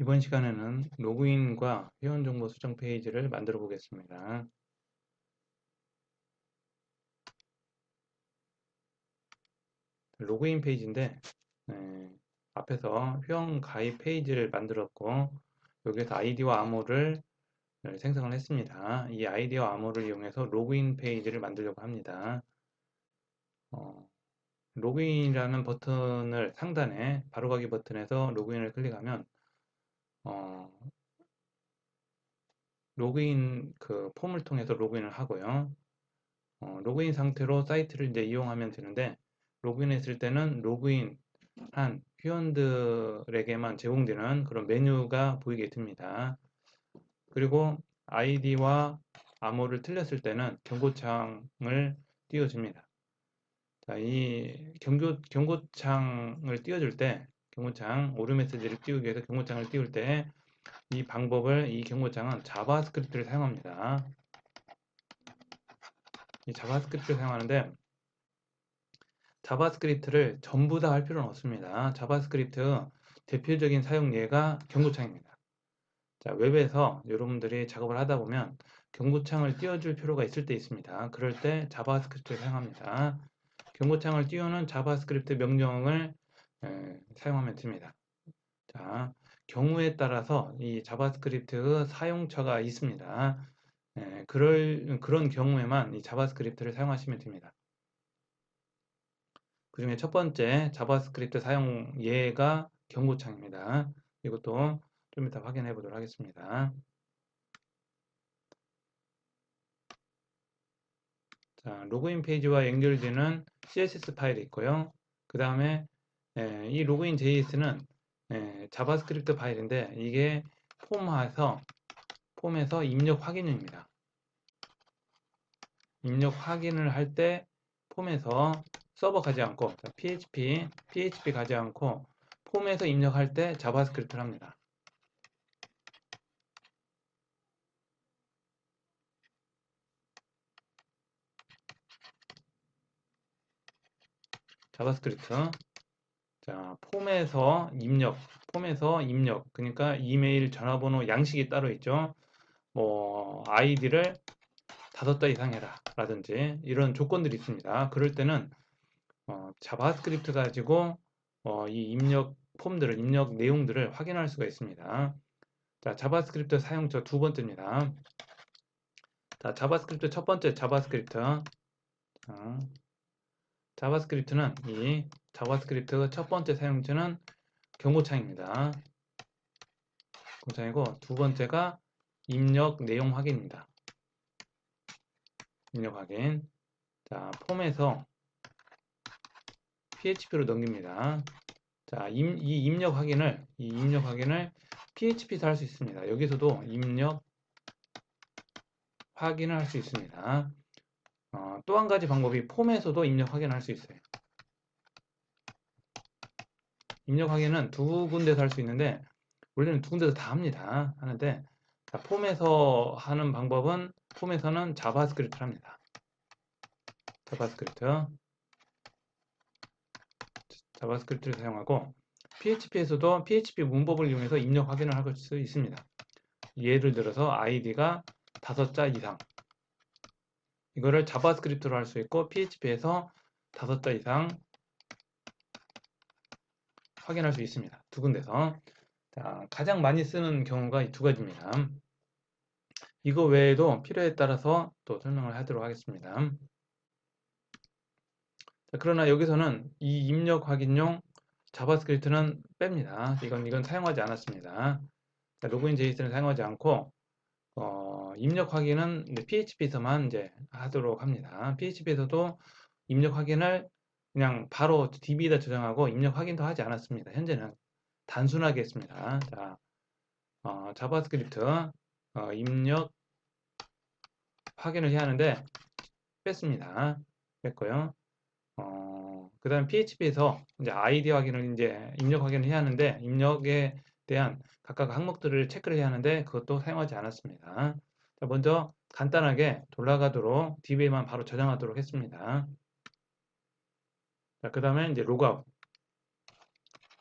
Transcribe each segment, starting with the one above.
이번 시간에는 로그인과 회원정보 수정 페이지를 만들어 보겠습니다. 로그인 페이지인데 앞에서 회원 가입 페이지를 만들었고 여기에서 아이디와 암호를 생성을 했습니다. 이 아이디와 암호를 이용해서 로그인 페이지를 만들려고 합니다. 로그인이라는 버튼을 상단에 바로가기 버튼에서 로그인을 클릭하면 어, 로그인 그 폼을 통해서 로그인을 하고요. 로그인 상태로 사이트를 이제 이용하면 되는데 로그인했을 때는 로그인한 회원들에게만 제공되는 그런 메뉴가 보이게 됩니다. 그리고 아이디와 암호를 틀렸을 때는 경고창을 띄워줍니다. 자, 이 경고창을 띄워줄 때 경고창 오류 메시지를 띄우기 위해서 경고창을 띄울 때 이 방법을 이 경고창은 자바스크립트를 사용합니다. 이 자바스크립트를 사용하는데 자바스크립트를 전부 다 할 필요는 없습니다. 자바스크립트 대표적인 사용 예가 경고창입니다. 자, 웹에서 여러분들이 작업을 하다 보면 경고창을 띄워줄 필요가 있을 때 있습니다. 그럴 때 자바스크립트를 사용합니다. 경고창을 띄우는 자바스크립트 명령을 사용하면 됩니다. 자, 경우에 따라서 이 자바스크립트 사용처가 있습니다. 그런 경우에만 이 자바스크립트를 사용하시면 됩니다. 그 중에 첫 번째 자바스크립트 사용 예가 경고창입니다. 이것도 좀 이따 확인해 보도록 하겠습니다. 자, 로그인 페이지와 연결되는 CSS 파일이 있고요. 그 다음에 이 로그인 JS는 자바스크립트 파일인데 이게 폼에서 입력 확인입니다. 입력 확인을 할 때 폼에서 서버 가지 않고 PHP 가지 않고 폼에서 입력할 때 자바스크립트를 합니다. 자바스크립트. 자, 폼에서 입력. 그러니까 이메일, 전화번호, 양식이 따로 있죠. 뭐, 아이디를 5자 이상 해라. 라든지 이런 조건들이 있습니다. 그럴 때는 자바스크립트 가지고 이 입력 내용들을 확인할 수가 있습니다. 자, 자바스크립트 사용처 두 번째입니다. 자, 자바스크립트 첫 번째 자바스크립트. 자바스크립트는 이 자바스크립트 첫 번째 사용처는 경고창입니다. 경고창이고 두 번째가 입력 내용 확인입니다. 입력 확인. 자, 폼에서 PHP로 넘깁니다. 자, 이 입력 확인을 PHP에서 할 수 있습니다. 여기서도 입력 확인을 할 수 있습니다. 또 한 가지 방법이 폼에서도 입력 확인을 할 수 있어요. 입력 확인은 두 군데서 할 수 있는데 원래는 두 군데서 다 합니다. 하는데 자, 폼에서 하는 방법은 폼에서는 자바스크립트를 합니다. 자바스크립트를 사용하고 PHP에서도 PHP 문법을 이용해서 입력 확인을 할 수 있습니다. 예를 들어서 아이디가 5자 이상 이거를 자바스크립트로 할 수 있고 PHP에서 5자 이상 확인할 수 있습니다. 두 군데서. 자, 가장 많이 쓰는 경우가 이 두 가지입니다. 이거 외에도 필요에 따라서 또 설명을 하도록 하겠습니다. 자, 그러나 여기서는 이 입력 확인용 자바스크립트는 뺍니다. 이건 사용하지 않았습니다. 자, 로그인 JS는 사용하지 않고 입력 확인은 PHP에서만 이제 하도록 합니다. PHP에서도 입력 확인을 그냥 바로 DB에다 저장하고 입력 확인도 하지 않았습니다. 현재는 단순하게 했습니다. 자, 자바스크립트 입력 확인을 해야 하는데 뺐습니다. 뺐고요. 그 다음 PHP에서 이제 아이디 확인을 이제 입력 확인을 해야 하는데 입력에 대한 각각 항목들을 체크를 해야 하는데 그것도 사용하지 않았습니다. 자, 먼저 간단하게 돌아가도록 DB에만 바로 저장하도록 했습니다. 자, 그 다음에 이제 로그아웃.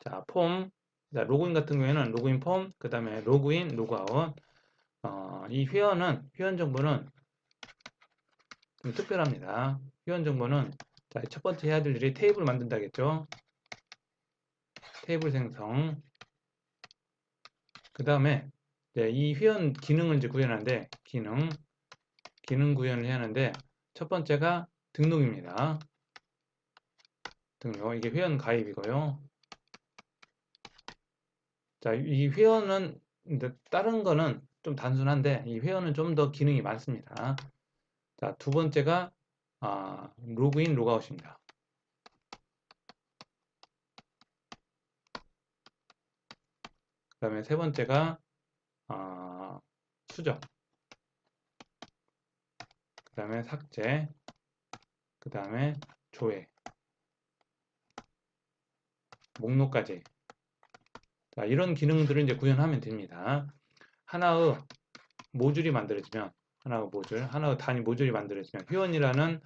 자, 폼 자, 로그인 같은 경우에는 로그인 폼, 그 다음에 로그인, 로그아웃. 이 회원 정보는 좀 특별합니다. 회원 정보는 자, 첫 번째 해야 될 일이 테이블 만든다겠죠. 테이블 생성. 그 다음에 이 회원 기능을 이제 구현하는데 기능 구현을 해야 하는데 첫 번째가 등록입니다. 등록. 이게 회원 가입이고요. 자, 이 회원은 다른 거는 좀 단순한데 이 회원은 좀 더 기능이 많습니다. 자, 두 번째가 로그인, 로그아웃입니다. 그 다음에 세 번째가 수정, 그 다음에 삭제, 그 다음에 조회, 목록까지. 자, 이런 기능들을 이제 구현하면 됩니다. 하나의 모듈이 만들어지면 하나의 단위 모듈이 만들어지면 회원이라는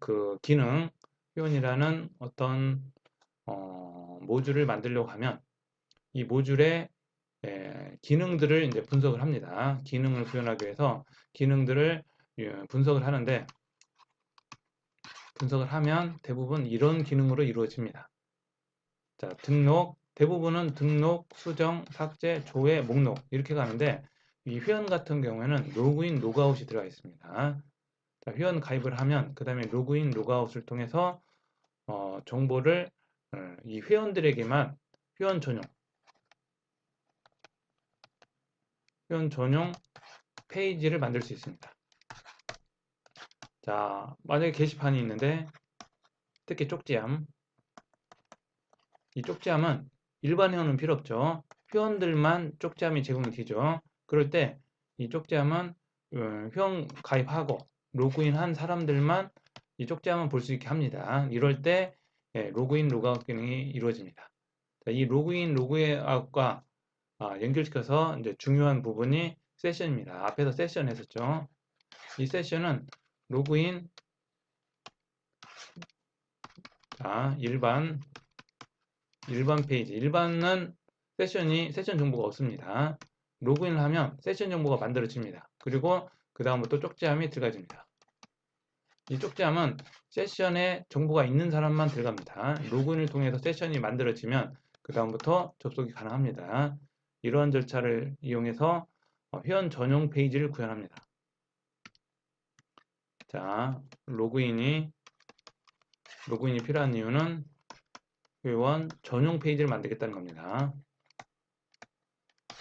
그 기능, 회원이라는 어떤 모듈을 만들려고 하면 이 모듈의 기능들을 이제 분석을 합니다. 기능을 구현하기 위해서 기능들을 분석을 하는데 분석을 하면 대부분 이런 기능으로 이루어집니다. 자, 등록, 대부분은 등록, 수정, 삭제, 조회, 목록 이렇게 가는데 이 회원 같은 경우에는 로그인, 로그아웃이 들어가 있습니다. 자, 회원 가입을 하면 그 다음에 로그인, 로그아웃을 통해서 정보를 이 회원들에게만 회원 전용 페이지를 만들 수 있습니다. 자, 만약에 게시판이 있는데 특히 쪽지함, 이 쪽지함은 일반 회원은 필요 없죠. 회원들만 쪽지함이 제공이 되죠. 그럴 때 이 쪽지함은 회원 가입하고 로그인한 사람들만 이 쪽지함을 볼 수 있게 합니다. 이럴 때 로그인, 로그아웃 기능이 이루어집니다. 자, 이 로그인, 로그아웃과 연결시켜서 이제 중요한 부분이 세션입니다. 앞에서 세션 했었죠. 이 세션은 로그인, 일반 페이지. 일반은 세션 정보가 없습니다. 로그인을 하면 세션 정보가 만들어집니다. 그리고 그 다음부터 쪽지함이 들어가집니다. 이 쪽지함은 세션에 정보가 있는 사람만 들어갑니다. 로그인을 통해서 세션이 만들어지면 그 다음부터 접속이 가능합니다. 이러한 절차를 이용해서 회원 전용 페이지를 구현합니다. 자, 로그인이 필요한 이유는 회원 전용 페이지를 만들겠다는 겁니다.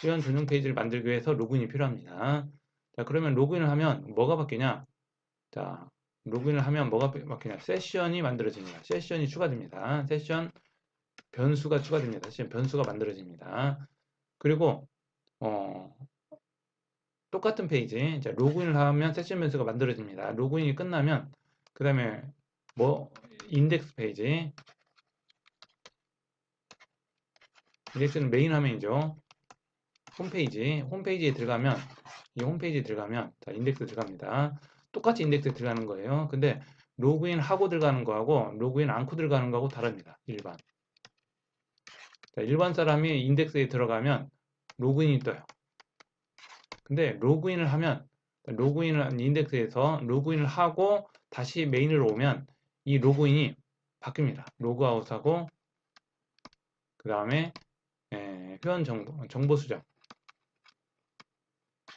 회원 전용 페이지를 만들기 위해서 로그인이 필요합니다. 자, 그러면 로그인을 하면 뭐가 바뀌냐? 자, 로그인을 하면 뭐가 바뀌냐? 세션이 만들어집니다. 세션이 추가됩니다. 세션 변수가 추가됩니다. 세션 변수가 만들어집니다. 그리고 똑같은 페이지, 자, 로그인을 하면 세션 변수가 만들어집니다. 로그인이 끝나면 그 다음에 인덱스 페이지, 인덱스는 메인 화면이죠. 홈페이지에 들어가면 이 홈페이지에 들어가면 자, 인덱스 들어갑니다. 똑같이 인덱스에 들어가는 거예요. 근데 로그인 하고 들어가는 거하고 로그인 않고 들어가는 거하고 다릅니다. 일반. 자, 일반 사람이 인덱스에 들어가면 로그인이 떠요. 근데 로그인을 하면 로그인을 한 인덱스에서 로그인을 하고 다시 메인으로 오면 이 로그인이 바뀝니다. 로그아웃하고 그 다음에 회원 정보 수정.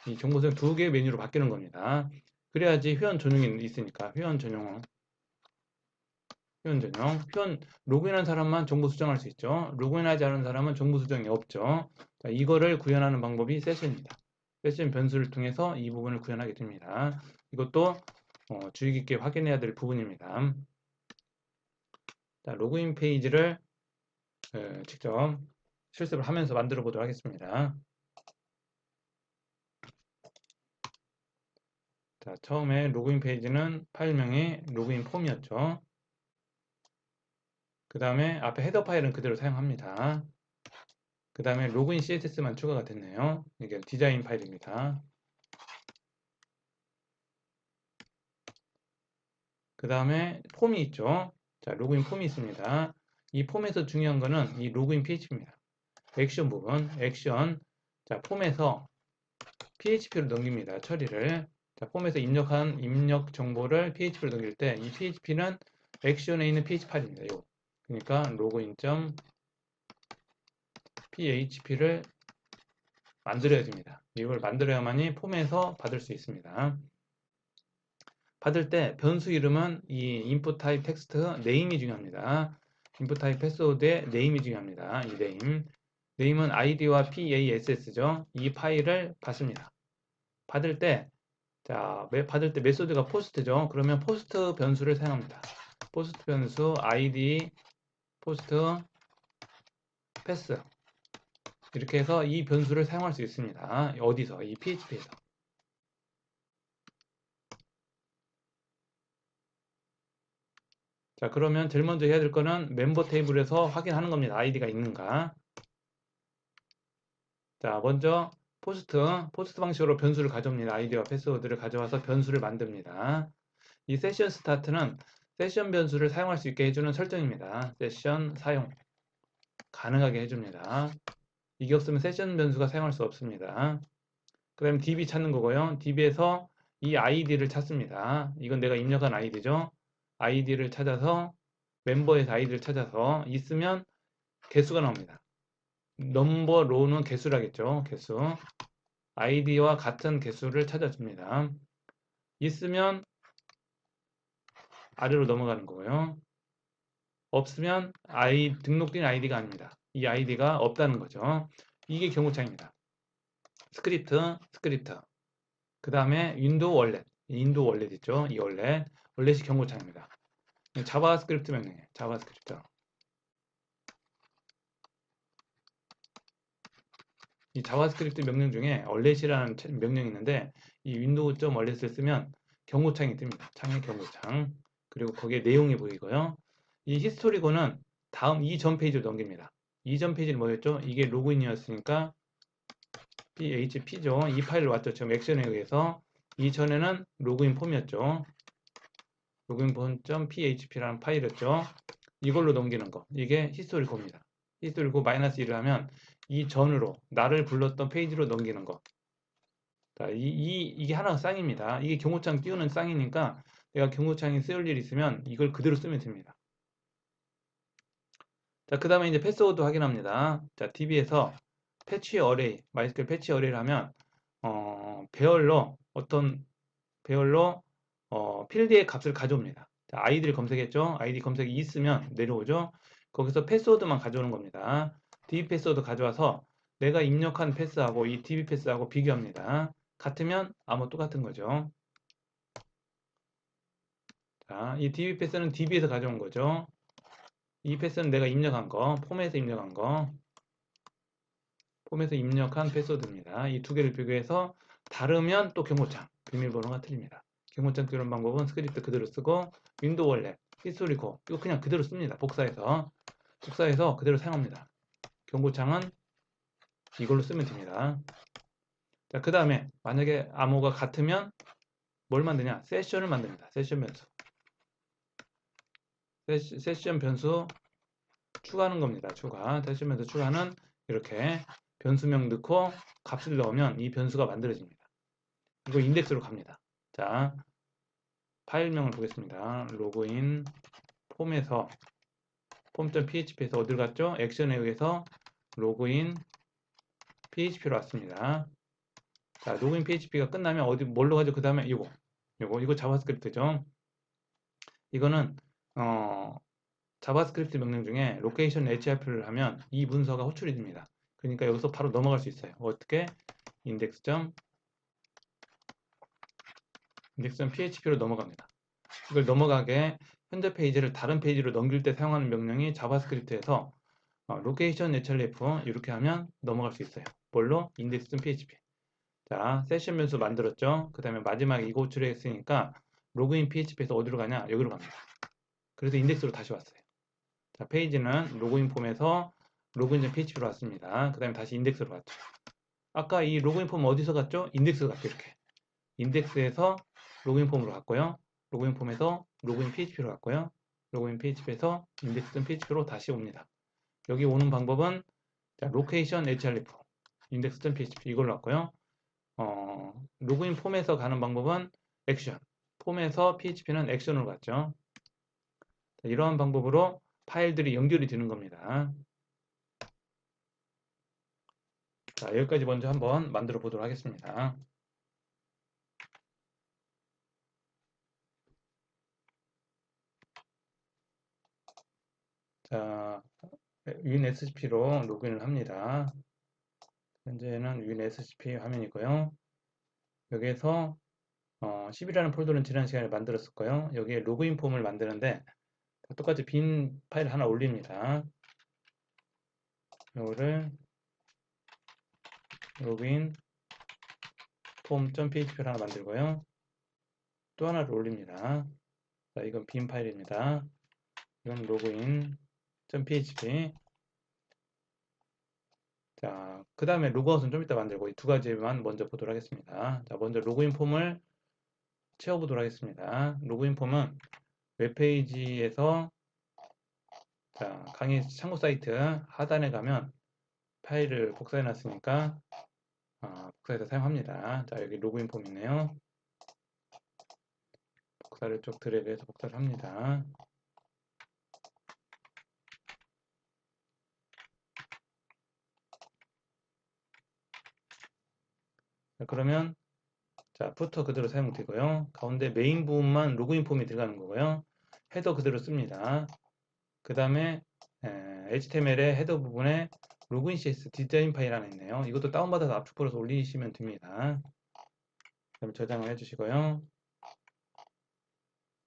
이 정보수정 두 개의 메뉴로 바뀌는 겁니다. 그래야지 회원 전용이 있으니까 회원 로그인한 사람만 정보 수정할 수 있죠. 로그인하지 않은 사람은 정보 수정이 없죠. 자, 이거를 구현하는 방법이 세션입니다. 세션 변수를 통해서 이 부분을 구현하게 됩니다. 이것도 주의 깊게 확인해야 될 부분입니다. 자, 로그인 페이지를 직접 실습을 하면서 만들어 보도록 하겠습니다. 자, 처음에 로그인 페이지는 파일명이 로그인 폼이었죠. 그 다음에 앞에 헤더 파일은 그대로 사용합니다. 그 다음에 로그인 CSS만 추가가 됐네요. 이게 디자인 파일입니다. 그 다음에 폼이 있죠. 자, 로그인 폼이 있습니다. 이 폼에서 중요한 거는 이 로그인 PHP입니다. 액션 부분, 액션. 자, 폼에서 PHP로 넘깁니다. 처리를. 자, 폼에서 입력한 입력 정보를 PHP로 넘길 때 이 PHP는 액션에 있는 PHP 파일입니다. 이거. 그러니까 login.php를 만들어야 됩니다. 이걸 만들어야만이 폼에서 받을 수 있습니다. 받을 때 변수 이름은 이 input type text name이 중요합니다. input type password의 name이 중요합니다. 이 name. name은 id와 pass죠. 이 파일을 받습니다. 받을 때, 자, 받을 때 메소드가 포스트죠. 그러면 포스트 변수를 사용합니다. 포스트 변수 id 포스트 패스 이렇게 해서 이 변수를 사용할 수 있습니다. 어디서? 이 PHP에서. 자, 그러면 제일 먼저 해야 될 거는 멤버 테이블에서 확인하는 겁니다. 아이디가 있는가. 자, 먼저 포스트 방식으로 변수를 가져옵니다. 아이디와 패스워드를 가져와서 변수를 만듭니다. 이 세션 스타트는 세션 변수를 사용할 수 있게 해주는 설정입니다. 세션 사용 가능하게 해줍니다. 이게 없으면 세션 변수가 사용할 수 없습니다. 그 다음에 DB 찾는 거고요. DB에서 이 아이디를 찾습니다. 이건 내가 입력한 아이디죠. 아이디를 찾아서 멤버에서 아이디를 찾아서 있으면 개수가 나옵니다. 넘버 로는 개수라겠죠. 개수. 아이디와 같은 개수를 찾아줍니다. 있으면 아래로 넘어가는 거고요. 없으면 등록된 아이디가 아닙니다. 이 아이디가 없다는 거죠. 이게 경고창입니다. 스크립트. 그 다음에 윈도우 월렛. 윈도우 월렛 있죠. 이 월렛이 경고창입니다. 자바스크립트 명령이에요. 자바스크립트. 이 자바스크립트 명령 중에 월렛이라는 명령이 있는데 이 윈도우.월렛을 쓰면 경고창이 뜹니다. 창의 경고창. 그리고 거기에 내용이 보이고요. 이 히스토리고는 다음 이전 페이지로 넘깁니다. 이전 페이지는 뭐였죠? 이게 로그인이었으니까 php죠. 이 파일을 왔죠. 지금 액션에 의해서 이전에는 로그인 폼이었죠. 로그인 폼.php라는 파일이었죠. 이걸로 넘기는 거. 이게 히스토리고입니다. 히스토리고 -1을 하면 이 전으로 나를 불렀던 페이지로 넘기는 거. 자, 이게 하나가 쌍입니다. 이게 경고창 띄우는 쌍이니까 내가 경고창이 쓰일 일이 있으면 이걸 그대로 쓰면 됩니다. 자, 그 다음에 이제 패스워드 확인합니다. 자, DB에서 패치 어레이, MySQL 패치 어레이를 하면 배열로 필드의 값을 가져옵니다. 자, 아이디를 검색했죠. 아이디 검색이 있으면 내려오죠. 거기서 패스워드만 가져오는 겁니다. DB 패스워드 가져와서 내가 입력한 패스하고 이 DB 패스하고 비교합니다. 같으면 아무 똑같은 거죠. 자, 이 DB 패스는 DB에서 가져온 거죠. 이 패스는 내가 입력한 거, 폼에서 입력한 거, 폼에서 입력한 패스워드입니다. 이 두 개를 비교해서 다르면 또 경고창, 비밀번호가 틀립니다. 경고창 띄우는 방법은 스크립트 그대로 쓰고 윈도우 월렛, 히스토리코 이거 그냥 그대로 씁니다. 복사해서 그대로 사용합니다. 경고창은 이걸로 쓰면 됩니다. 자, 그 다음에 만약에 암호가 같으면 뭘 만드냐? 세션을 만듭니다. 세션 변수. 세션 변수 추가하는 겁니다. 세션 변수 추가는 이렇게 변수명 넣고 값을 넣으면 이 변수가 만들어집니다. 이거 인덱스로 갑니다. 자, 파일명을 보겠습니다. 로그인 폼에서 폼.php에서 어딜 갔죠? 액션에 의해서 로그인 php로 왔습니다. 자, 로그인 php가 끝나면 뭘로 가죠? 그 다음에 이거 자바스크립트죠. 이거는 자바스크립트 명령 중에 로케이션 href를 하면 이 문서가 호출이 됩니다. 그러니까 여기서 바로 넘어갈 수 있어요. 어떻게? index.php로 넘어갑니다. 이걸 넘어가게 현재 페이지를 다른 페이지로 넘길 때 사용하는 명령이 자바스크립트에서 로케이션 href 이렇게 하면 넘어갈 수 있어요. 뭘로? index.php. 자, 세션 변수 만들었죠. 그 다음에 마지막에 이거 호출했으니까 로그인 php에서 어디로 가냐? 여기로 갑니다. 그래서 인덱스로 다시 왔어요. 자, 페이지는 로그인 폼에서 로그인.php로 왔습니다. 그 다음에 다시 인덱스로 갔죠. 아까 이 로그인 폼 어디서 갔죠? 인덱스로 갔죠. 이렇게. 인덱스에서 로그인 폼으로 갔고요. 로그인 폼에서 로그인 php로 갔고요. 로그인 php에서 index.php로 다시 옵니다. 여기 오는 방법은 자, location href index.php 이걸로 왔고요. 로그인 폼에서 가는 방법은 액션, 폼에서 php는 액션으로 갔죠. 자, 이러한 방법으로 파일들이 연결이 되는 겁니다. 자, 여기까지 먼저 한번 만들어 보도록 하겠습니다. 자, WinSCP로 로그인을 합니다. 현재는 WinSCP 화면이고요. 여기에서 10이라는 폴더는 지난 시간에 만들었었고요. 여기에 로그인 폼을 만드는데 똑같이 빈 파일 하나 올립니다. 이거를 로그인 폼.php를 하나 만들고요. 또 하나를 올립니다. 자, 이건 빈 파일입니다. 이건 로그인.php. 자, 그 다음에 로그아웃은 좀 이따 만들고 이 두 가지만 먼저 보도록 하겠습니다. 자, 먼저 로그인 폼을 채워보도록 하겠습니다. 로그인 폼은 웹페이지에서 자, 강의 참고 사이트 하단에 가면 파일을 복사해 놨으니까 복사해서 사용합니다. 자, 여기 로그인 폼 있네요. 복사를 쭉 드래그해서 복사를 합니다. 자, 그러면 자, 푸터 그대로 사용되고요. 가운데 메인 부분만 로그인 폼이 들어가는 거고요. 헤더 그대로 씁니다. 그 다음에 HTML의 헤더 부분에 로그인 CS 디자인 파일 하나 있네요. 이것도 다운받아서 압축본에서 올리시면 됩니다. 그다음에 저장을 해주시고요.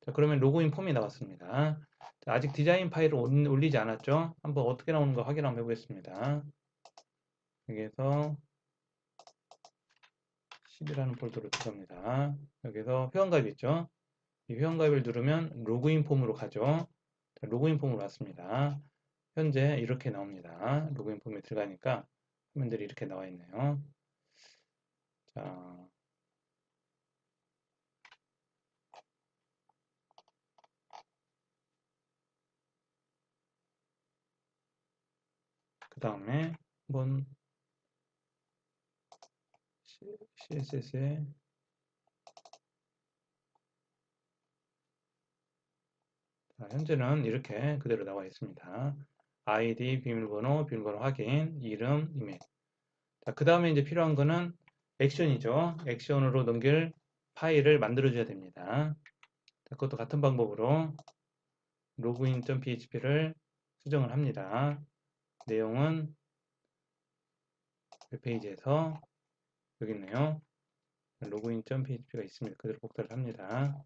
자, 그러면 로그인 폼이 나왔습니다. 자, 아직 디자인 파일을 올리지 않았죠? 한번 어떻게 나오는가 확인 한번 해보겠습니다. 여기에서 10이라는 폴더로 들어갑니다. 여기서 회원가입 있죠? 이 회원가입을 누르면 로그인 폼으로 가죠. 자, 로그인 폼으로 왔습니다. 현재 이렇게 나옵니다. 로그인 폼에 들어가니까 화면들이 이렇게 나와 있네요. 자, 그 다음에 한번 CSS에 현재는 이렇게 그대로 나와 있습니다. 아이디, 비밀번호 확인, 이름, 이메일. 자, 그 다음에 이제 필요한 거는 액션이죠. 액션으로 넘길 파일을 만들어줘야 됩니다. 자, 그것도 같은 방법으로 login.php를 수정을 합니다. 내용은 웹페이지에서 여기 있네요. login.php가 있습니다. 그대로 복사를 합니다.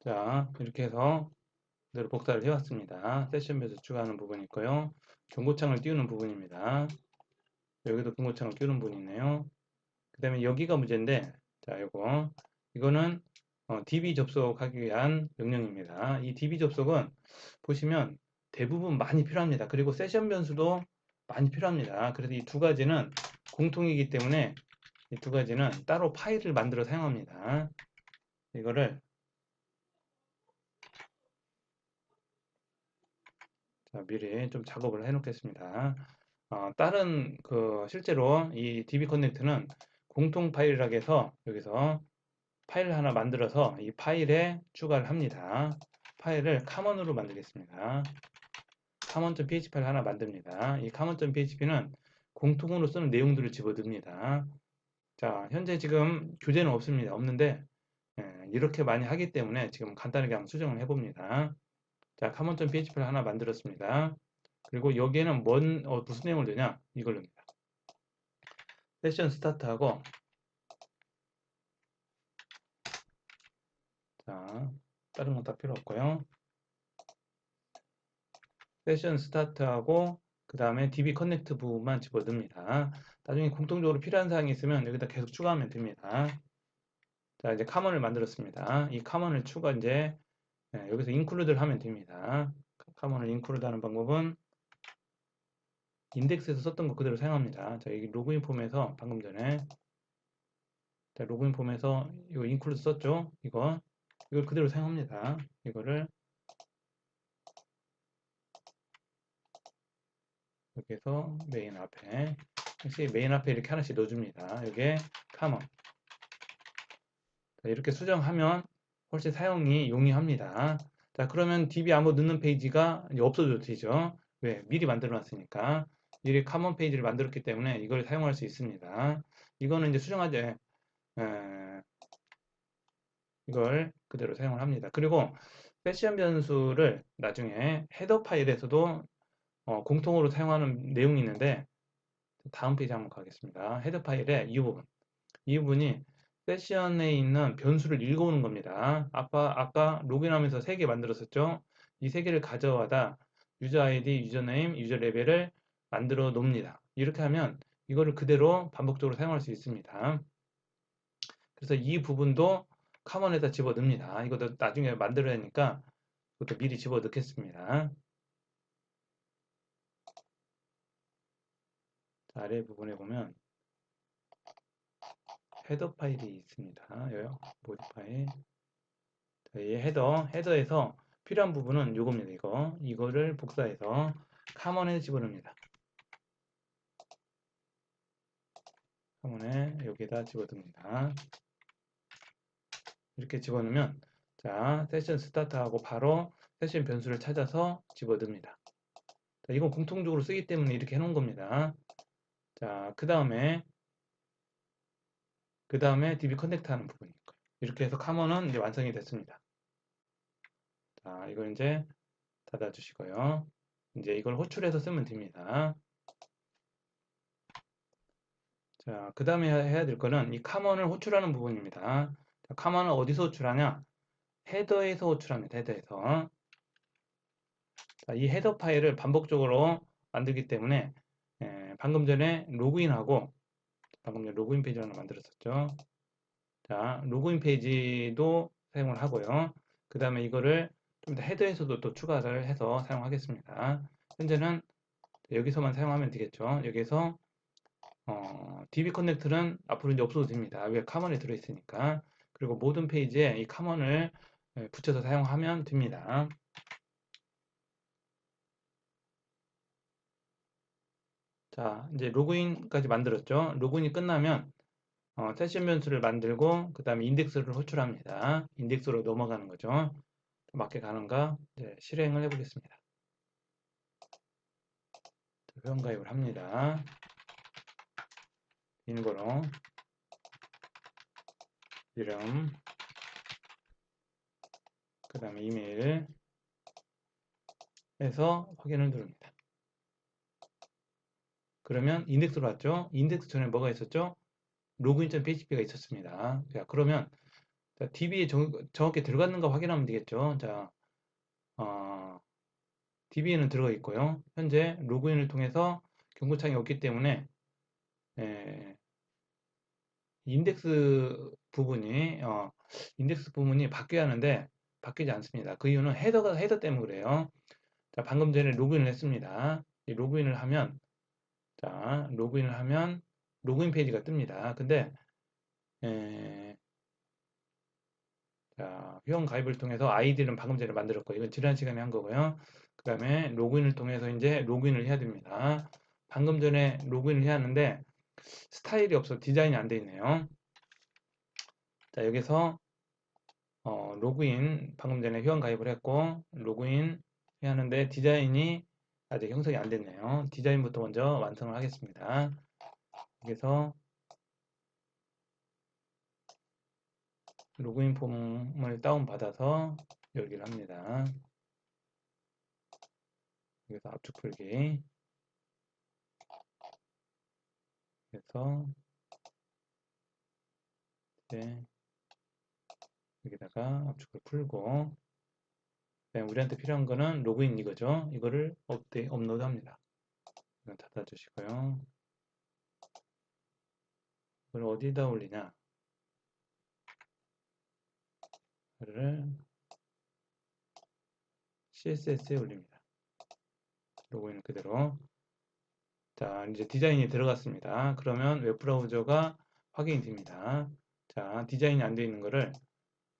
자, 이렇게 해서 그대로 복사를 해왔습니다. 세션 뷰에서 추가하는 부분이 있고요. 경고창을 띄우는 부분입니다. 여기도 경고창을 띄우는 부분이 있네요. 그 다음에 여기가 문제인데, 자, 이거는 DB 접속하기 위한 명령입니다. 이 DB 접속은 보시면 대부분 많이 필요합니다. 그리고 세션 변수도 많이 필요합니다. 그래서 이 두 가지는 공통이기 때문에 이 두 가지는 따로 파일을 만들어 사용합니다. 이거를 자, 미리 좀 작업을 해 놓겠습니다. 다른 실제로 이 DB 커넥트는 공통 파일이라고 해서 여기서 파일 하나 만들어서 이 파일에 추가를 합니다. 파일을 commons로 만들겠습니다. common.php 파일 하나 만듭니다. 이 common.php는 공통으로 쓰는 내용들을 집어듭니다. 자, 현재 지금 교재는 없습니다. 없는데 이렇게 많이 하기 때문에 지금 간단하게 한번 수정을 해봅니다. 자, common.php를 하나 만들었습니다. 그리고 여기에는 무슨 내용을 넣냐? 이걸 넣습니다. 세션 스타트하고 자, 다른 건 다 필요 없고요. 세션 스타트하고 그 다음에 DB 커넥트 부분만 집어넣습니다. 나중에 공통적으로 필요한 사항이 있으면 여기다 계속 추가하면 됩니다. 자, 이제 카먼을 만들었습니다. 이 카먼을 여기서 인클루드를 하면 됩니다. 카먼을 인클루드 하는 방법은 인덱스에서 썼던 거 그대로 사용합니다. 자, 여기 로그인 폼에서 방금 전에 자, 로그인 폼에서 이거 인클루드 썼죠? 이걸 그대로 사용합니다. 이거를 여기서 메인 앞에 역시 메인 앞에 이렇게 하나씩 넣어줍니다. 이게 카먼. 자, 이렇게 수정하면 훨씬 사용이 용이합니다. 자, 그러면 DB 암호 넣는 페이지가 이제 없어져도 되죠. 왜? 미리 만들어 놨으니까. 미리 카먼 페이지를 만들었기 때문에 이걸 사용할 수 있습니다. 이거는 이제 수정하지, 이걸 그대로 사용을 합니다. 그리고 세션 변수를 나중에 헤더 파일에서도 공통으로 사용하는 내용이 있는데 다음 페이지 한번 가겠습니다. 헤더 파일의 이 부분이 세션에 있는 변수를 읽어오는 겁니다. 아까 로그인하면서 3개 만들었었죠? 이 3개를 가져와다 유저 아이디, 유저네임, 유저 레벨을 만들어 놓습니다. 이렇게 하면 이거를 그대로 반복적으로 사용할 수 있습니다. 그래서 이 부분도 카먼에다 집어넣습니다. 이것도 나중에 만들어야 하니까 이것도 미리 집어넣겠습니다. 아래 부분에 보면 헤더 파일이 있습니다. 여기 모드 파일. 이 헤더에서 필요한 부분은 요겁니다. 이거를 복사해서 카먼에 집어넣습니다. 카먼에 여기다 집어넣습니다. 이렇게 집어넣으면 자, 세션 스타트하고 바로 세션 변수를 찾아서 집어넣습니다. 자, 이건 공통적으로 쓰기 때문에 이렇게 해놓은 겁니다. 자, 그 다음에 DB 커넥트 하는 부분일 거예요. 이렇게 해서 카먼은 이제 완성이 됐습니다. 자, 이걸 이제 닫아주시고요. 이제 이걸 호출해서 쓰면 됩니다. 자, 그 다음에 해야 될 거는 이 카먼을 호출하는 부분입니다. 자, 카먼을 어디서 호출하냐? 헤더에서 호출합니다. 헤더에서. 자, 이 헤더 파일을 반복적으로 만들기 때문에 방금 전에 로그인하고 방금 전에 로그인 페이지 하나 만들었었죠. 자, 로그인 페이지도 사용을 하고요. 그 다음에 이거를 좀 더 헤더에서도 또 추가를 해서 사용하겠습니다. 현재는 여기서만 사용하면 되겠죠. 여기서 DB 커넥트는 앞으로 이제 없어도 됩니다. 왜 카먼에 들어있으니까. 그리고 모든 페이지에 이 카먼을 붙여서 사용하면 됩니다. 자, 이제 로그인까지 만들었죠. 로그인이 끝나면 세션 변수를 만들고 그 다음에 인덱스를 호출합니다. 인덱스로 넘어가는 거죠. 맞게 가는가 이제 실행을 해보겠습니다. 회원가입을 합니다. 비밀번호, 이름, 그 다음에 이메일 해서 확인을 누릅니다. 그러면 인덱스로 왔죠. 인덱스 전에 뭐가 있었죠? login.php가 있었습니다. 자, 그러면 DB에 정확히 들어갔는가 확인하면 되겠죠. 자, DB에는 들어가 있고요. 현재 로그인을 통해서 경고창이 없기 때문에 인덱스 부분이 바뀌어야 하는데 바뀌지 않습니다. 그 이유는 헤더 때문에 그래요. 자, 방금 전에 로그인을 했습니다. 이 로그인을 하면 로그인 페이지가 뜹니다. 근데 자, 회원 가입을 통해서 아이디는 방금 전에 만들었고 이건 지난 시간에 한 거고요. 그 다음에 로그인을 통해서 이제 로그인을 해야 됩니다. 방금 전에 로그인을 해야 하는데 스타일이 없어 디자인이 안 돼 있네요. 자, 여기서 로그인 방금 전에 회원 가입을 했고 로그인 해야 하는데 디자인이 아직 형성이 안 됐네요. 디자인부터 먼저 완성을 하겠습니다. 여기서 로그인 폼을 다운받아서 열기를 합니다. 여기서 압축 풀기 해서 이제 여기다가 압축을 풀고 우리한테 필요한 거는 로그인 이거죠. 이거를 업로드 합니다. 이건 닫아주시고요. 이걸 어디다 올리냐? 이거를 CSS에 올립니다. 로그인 그대로. 자, 이제 디자인이 들어갔습니다. 그러면 웹브라우저가 확인이 됩니다. 자, 디자인이 안 되어 있는 거를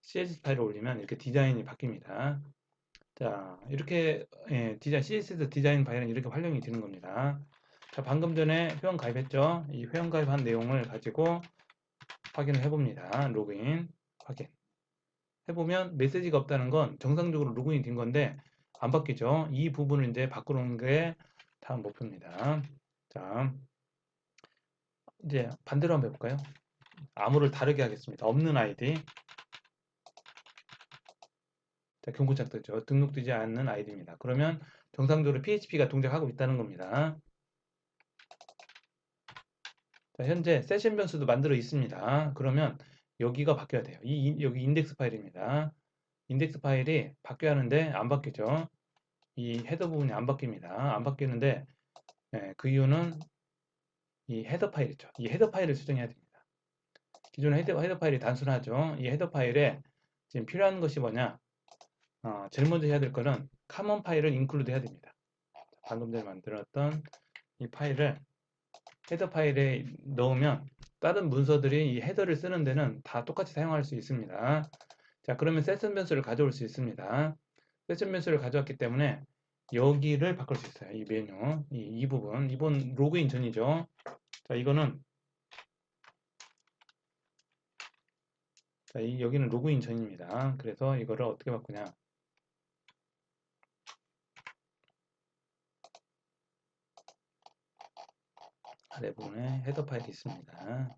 CSS 파일을 올리면 이렇게 디자인이 바뀝니다. 자, 이렇게 디자인, CSS 디자인 파일은 이렇게 활용이 되는 겁니다. 자, 방금 전에 회원 가입했죠? 이 회원 가입한 내용을 가지고 확인을 해봅니다. 로그인, 확인. 해보면 메시지가 없다는 건 정상적으로 로그인이 된 건데 안 바뀌죠? 이 부분을 이제 바꾸는 게 다음 목표입니다. 자, 이제 반대로 한번 해볼까요? 암호를 다르게 하겠습니다. 없는 아이디. 자, 경고창 뜨죠. 등록되지 않는 아이디입니다. 그러면 정상적으로 PHP가 동작하고 있다는 겁니다. 자, 현재 세션 변수도 만들어 있습니다. 그러면 여기가 바뀌어야 돼요. 여기 인덱스 파일입니다. 인덱스 파일이 바뀌어야 하는데 안 바뀌죠. 이 헤더 부분이 안 바뀝니다. 안 바뀌는데 그 이유는 이 헤더 파일 있죠. 이 헤더 파일을 수정해야 됩니다. 기존 헤더 파일이 단순하죠. 이 헤더 파일에 지금 필요한 것이 뭐냐? 제일 먼저 해야 될 거는 카먼 파일을 인클루드 해야 됩니다. 방금 전에 만들었던 이 파일을 헤더 파일에 넣으면 다른 문서들이 이 헤더를 쓰는 데는 다 똑같이 사용할 수 있습니다. 자, 그러면 세션 변수를 가져올 수 있습니다. 세션 변수를 가져왔기 때문에 여기를 바꿀 수 있어요. 이 메뉴, 이 부분, 이번 로그인 전이죠. 자, 이거는 자, 여기는 로그인 전입니다. 그래서 이거를 어떻게 바꾸냐? 아래 부분에 헤더 파일이 있습니다.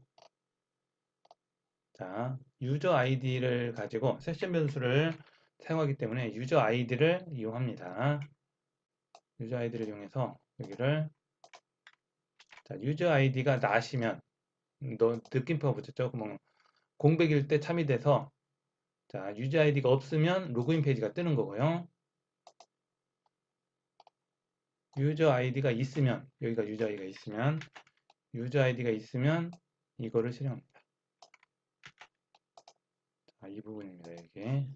자, 유저 아이디를 가지고 세션 변수를 사용하기 때문에 유저 아이디를 이용합니다. 유저 아이디를 이용해서 여기를 자, 유저 아이디가 나시면 느낌표가 붙였죠. 뭐 공백일 때 참여돼서 자, 유저 아이디가 없으면 로그인 페이지가 뜨는 거고요. 유저 아이디가 있으면 여기가 유저 아이디가 있으면 이거를 실행합니다. 자, 이 부분입니다. 여기.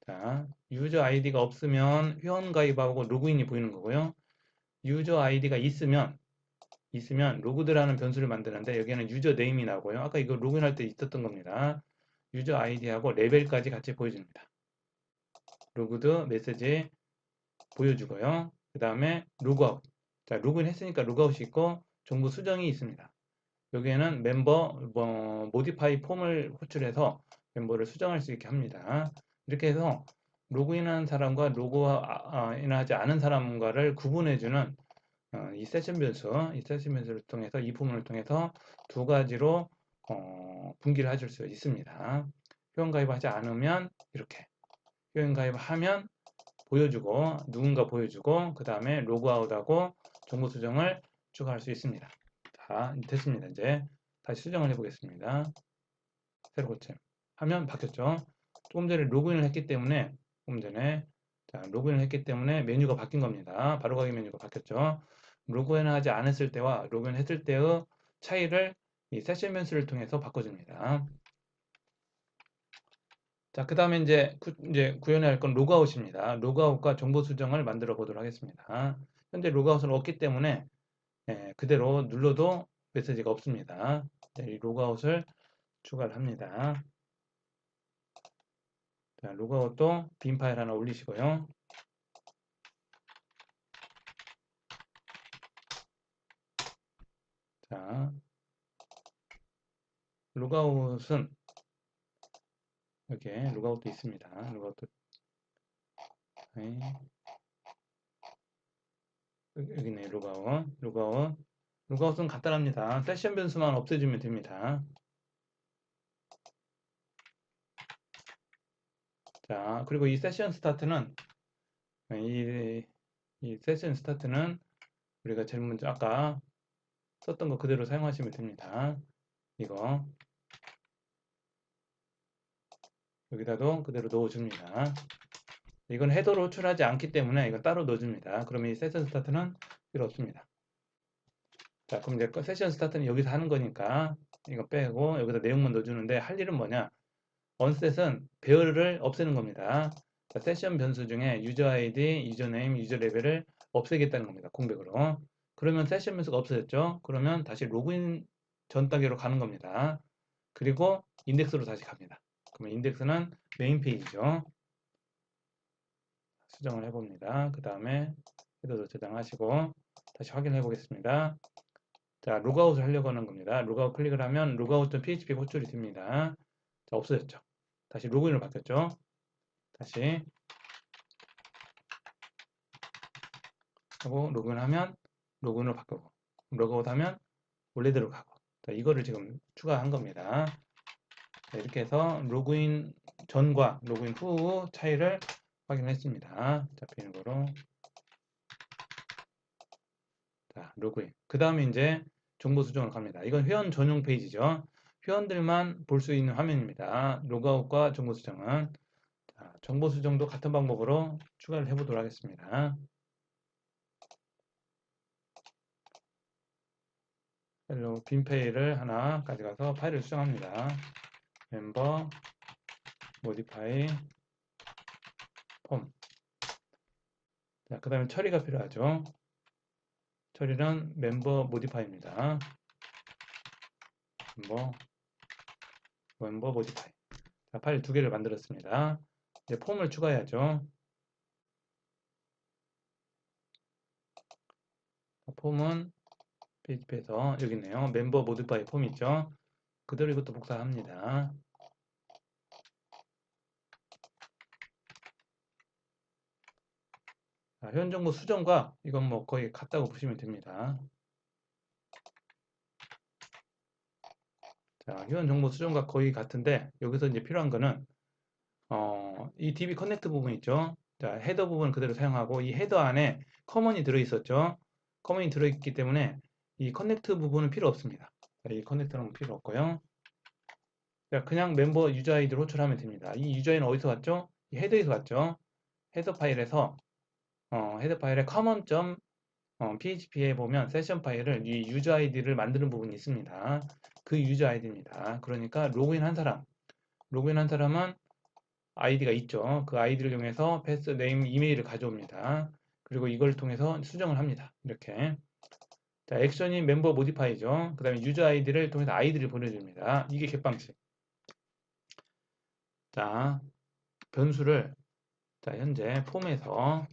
자, 유저 아이디가 없으면 회원 가입하고 로그인이 보이는 거고요. 유저 아이디가 있으면 로그드라는 변수를 만드는데 여기에는 유저 네임이 나오고요. 아까 이거 로그인할 때 있었던 겁니다. 유저 아이디하고 레벨까지 같이 보여줍니다. 로그드 메시지 보여주고요. 그 다음에 로그아웃. 자, 로그인 했으니까 로그아웃이 있고 정보 수정이 있습니다. 여기에는 멤버 모디파이 폼을 호출해서 멤버를 수정할 수 있게 합니다. 이렇게 해서 로그인한 사람과 로그인하지 않은 사람과를 구분해주는 이 세션 변수를 통해서 이 부분을 통해서 두 가지로 분기를 해줄 수 있습니다. 회원 가입하지 않으면 이렇게 회원 가입하면 보여주고 누군가 보여주고 그 다음에 로그아웃하고 정보 수정을 추가할 수 있습니다. 자, 됐습니다. 이제 다시 수정을 해보겠습니다. 새로 고침 하면 바뀌었죠. 조금 전에 로그인을 했기 때문에 로그인을 했기 때문에 메뉴가 바뀐 겁니다. 바로가기 메뉴가 바뀌었죠. 로그인을 하지 않았을 때와 로그인했을 때의 차이를 이 세션 변수를 통해서 바꿔줍니다. 자, 그 다음에 이제 구현해야 할 건 로그아웃입니다. 로그아웃과 정보 수정을 만들어 보도록 하겠습니다. 현재 로그아웃을 없기 때문에 그대로 눌러도 메시지가 없습니다. 이 로그아웃을 추가를 합니다. 자, 로그아웃도 빈 파일 하나 올리시고요. 자, 로그아웃은 이렇게 로그아웃도 있습니다. 로그아웃도 여기 있네. 로그아웃은 간단합니다. 세션 변수만 없애주면 됩니다. 자, 그리고 이 세션 스타트는 우리가 제일 먼저 아까 썼던 거 그대로 사용하시면 됩니다. 이거 여기다도 그대로 넣어줍니다. 이건 헤더로 호출하지 않기 때문에 이건 따로 넣어줍니다. 그러면 이 세션 스타트는 필요 없습니다. 자, 그럼 이제 세션 스타트는 여기서 하는 거니까 이거 빼고 여기다 내용만 넣어주는데 할 일은 뭐냐? 언셋은 배열을 없애는 겁니다. 자, 세션 변수 중에 유저 아이디, 유저 네임, 유저 레벨을 없애겠다는 겁니다. 공백으로. 그러면 세션 변수가 없어졌죠? 그러면 다시 로그인 전 단계로 가는 겁니다. 그리고 인덱스로 다시 갑니다. 그러면 인덱스는 메인 페이지죠. 수정을 해봅니다. 그 다음에 헤더도 저장하시고 다시 확인해 보겠습니다. 자, 로그아웃을 하려고 하는 겁니다. 로그아웃 클릭을 하면 logout.php 호출이 듭니다. 자, 없어졌죠. 다시 로그인으로 바뀌었죠. 다시 하고 로그인하면 로그인으로 바꾸고 로그아웃하면 원래대로 가고. 자, 이거를 지금 추가한 겁니다. 자, 이렇게 해서 로그인 전과 로그인 후 차이를 확인했습니다. 자, 비밀번호. 자, 로그인. 그 다음에 이제 정보 수정으로 갑니다. 이건 회원 전용 페이지죠. 회원들만 볼 수 있는 화면입니다. 로그아웃과 정보 수정은. 자, 정보 수정도 같은 방법으로 추가를 해보도록 하겠습니다. 헬로 빈 페이를 하나 가져가서 파일을 수정합니다. 멤버 모디파이 폼. 자, 그 다음에 처리가 필요하죠. 처리는 멤버 모디파이입니다. 멤버 모디파이. 자, 파일 두 개를 만들었습니다. 이제 폼을 추가해야죠. 폼은 PHP에서 여기 있네요. 멤버 모디파이 폼 있죠. 그대로 이것도 복사합니다. 자, 회원 정보 수정과 이건 뭐 거의 같다고 보시면 됩니다. 자, 회원 정보 수정과 거의 같은데 여기서 이제 필요한 거는 이 DB 커넥트 부분 있죠. 자, 헤더 부분 그대로 사용하고 이 헤더 안에 커먼이 들어 있었죠. 커먼이 들어 있기 때문에 이 커넥트 부분은 필요 없습니다. 자, 이 커넥터는 필요 없고요. 자, 그냥 멤버 유저 아이디를 호출하면 됩니다. 이 유저 아이디는 어디서 왔죠? 이 헤더에서 왔죠. 헤더 파일에서 헤더 파일에 common.php에 보면 세션 파일을 이 유저 아이디를 만드는 부분이 있습니다. 그 유저 아이디입니다. 그러니까 로그인 한 사람은 아이디가 있죠. 그 아이디를 이용해서 패스, 네임, 이메일을 가져옵니다. 그리고 이걸 통해서 수정을 합니다. 이렇게. 자, 액션이 멤버 모디파이죠. 그 다음에 유저 아이디를 통해서 아이디를 보내줍니다. 이게 갯방식. 자, 변수를 자, 현재 폼에서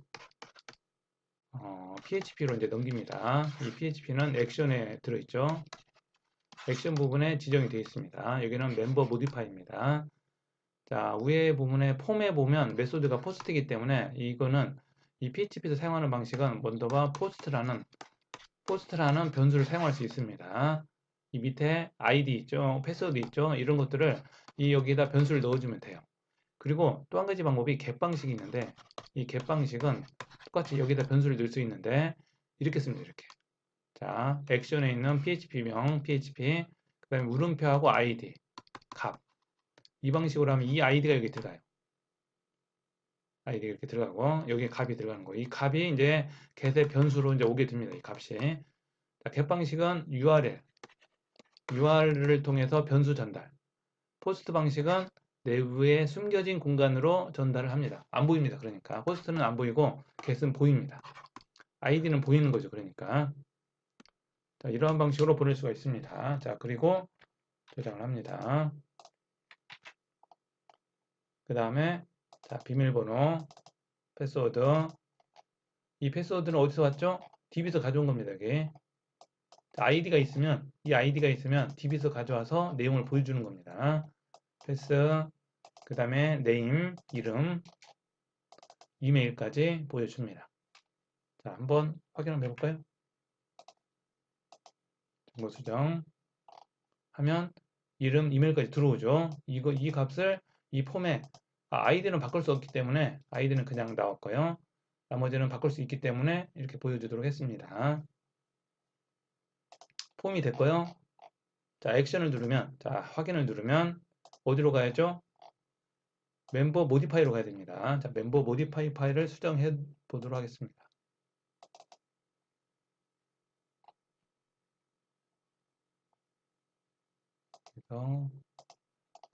PHP로 이제 넘깁니다. 이 PHP는 액션에 들어있죠. 액션 부분에 지정이 되어 있습니다. 여기는 멤버 모디파이입니다. 자, 위에 부분에 폼에 보면 메소드가 포스트이기 때문에 이거는 이 PHP에서 사용하는 방식은 먼저가 포스트라는 변수를 사용할 수 있습니다. 이 밑에 ID 있죠, 패스워드 있죠, 이런 것들을 여기에다 변수를 넣어주면 돼요. 그리고 또 한 가지 방법이 get 방식이 있는데 이 get 방식은 똑같이 여기다 변수를 넣을 수 있는데 이렇게 씁니다. 이렇게. 자, 액션에 있는 php명, php, 그 다음에 물음표하고 id, 값. 이 방식으로 하면 이 아이디가 여기 들어가요. 아이디가 이렇게 들어가고 여기에 값이 들어가는 거예요. 이 값이 이제 get의 변수로 이제 오게 됩니다. 이 값이. 자, get 방식은 URL을 통해서 변수 전달. 포스트 방식은 내부에 숨겨진 공간으로 전달을 합니다. 안 보입니다. 그러니까 포스트는 안 보이고 get은 보입니다. 아이디는 보이는 거죠. 그러니까 자, 이러한 방식으로 보낼 수가 있습니다. 자, 그리고 저장을 합니다. 그 다음에 자, 비밀번호, 패스워드. 이 패스워드는 어디서 왔죠? DB에서 가져온 겁니다. 여기. 자, 이 아이디가 있으면 DB에서 가져와서 내용을 보여주는 겁니다. 패스, 그 다음에 네임, 이름, 이메일까지 보여줍니다. 자, 한번 확인 한번 해볼까요? 정보 수정 하면 이름, 이메일까지 들어오죠. 이 값을 이 폼에 아이디는 바꿀 수 없기 때문에 아이디는 그냥 나왔고요. 나머지는 바꿀 수 있기 때문에 이렇게 보여주도록 했습니다. 폼이 됐고요. 자, 액션을 누르면, 자, 확인을 누르면 어디로 가야죠? 멤버 모디파이로 가야 됩니다. 자, 멤버 모디파이 파일을 수정해 보도록 하겠습니다. 그래서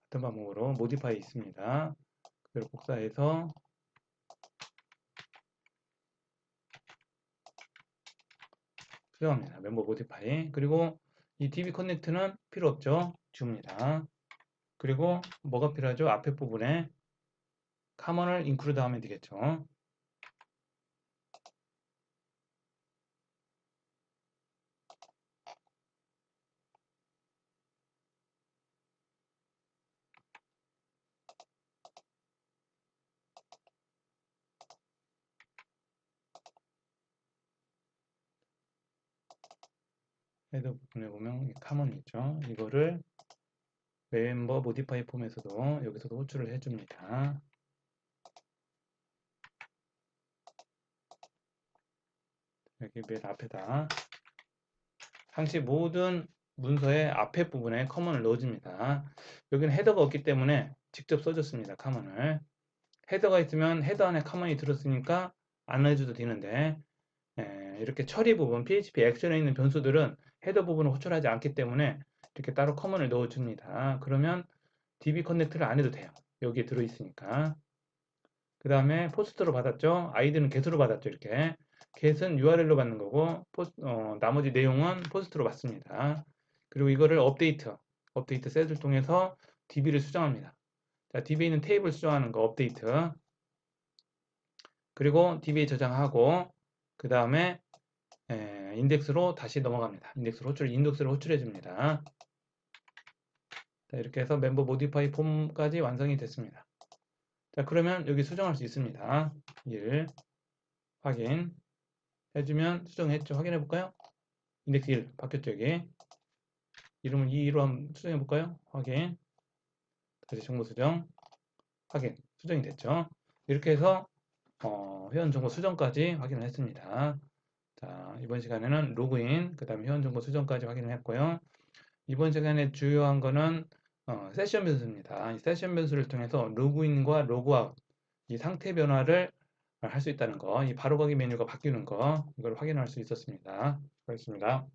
같은 방법으로 모디파이 있습니다. 그대로 복사해서 수정합니다. 멤버 모디파이. 그리고 이 DB 커넥트는 필요 없죠. 지웁니다. 그리고 뭐가 필요하죠? 앞에 부분에 커먼을 인클루드 하면 되겠죠. 헤더 부분에 보면 커먼이 있죠. 이거를 멤버 모디파이 폼에서도 여기서도 호출을 해줍니다. 여기 맨 앞에다 상시 모든 문서의 앞에 부분에 커먼을 넣어줍니다. 여기는 헤더가 없기 때문에 직접 써줬습니다. 커먼을. 헤더가 있으면 헤더 안에 커먼이 들었으니까 안 해줘도 되는데 이렇게 처리 부분, PHP 액션에 있는 변수들은 헤더 부분을 호출하지 않기 때문에 이렇게 따로 커먼을 넣어줍니다. 그러면 DB 커넥트를 안 해도 돼요. 여기에 들어있으니까. 그 다음에 포스트로 받았죠. 아이디는 get으로 받았죠. 이렇게. get은 URL로 받는 거고 나머지 내용은 포스트로 받습니다. 그리고 이거를 업데이트 셋을 통해서 DB를 수정합니다. 자, DB에 있는 테이블 수정하는 거 업데이트. 그리고 DB에 저장하고 그 다음에 인덱스로 다시 넘어갑니다. 인덱스를 호출해 줍니다. 자, 이렇게 해서 멤버 모디파이 폼까지 완성이 됐습니다. 자, 그러면 여기 수정할 수 있습니다. 1 확인 해주면 수정했죠. 확인해 볼까요? 인덱스 1 바뀌었죠. 여기 이름을 2로 한번 수정해 볼까요? 확인 다시 정보 수정 확인 수정이 됐죠. 이렇게 해서 회원 정보 수정까지 확인을 했습니다. 자, 이번 시간에는 로그인 그 다음에 회원 정보 수정까지 확인을 했고요. 이번 시간에 주요한 거는 세션 변수입니다. 이 세션 변수를 통해서 로그인과 로그아웃 이 상태 변화를 할 수 있다는 거, 이 바로가기 메뉴가 바뀌는 거 이걸 확인할 수 있었습니다. 그렇습니다.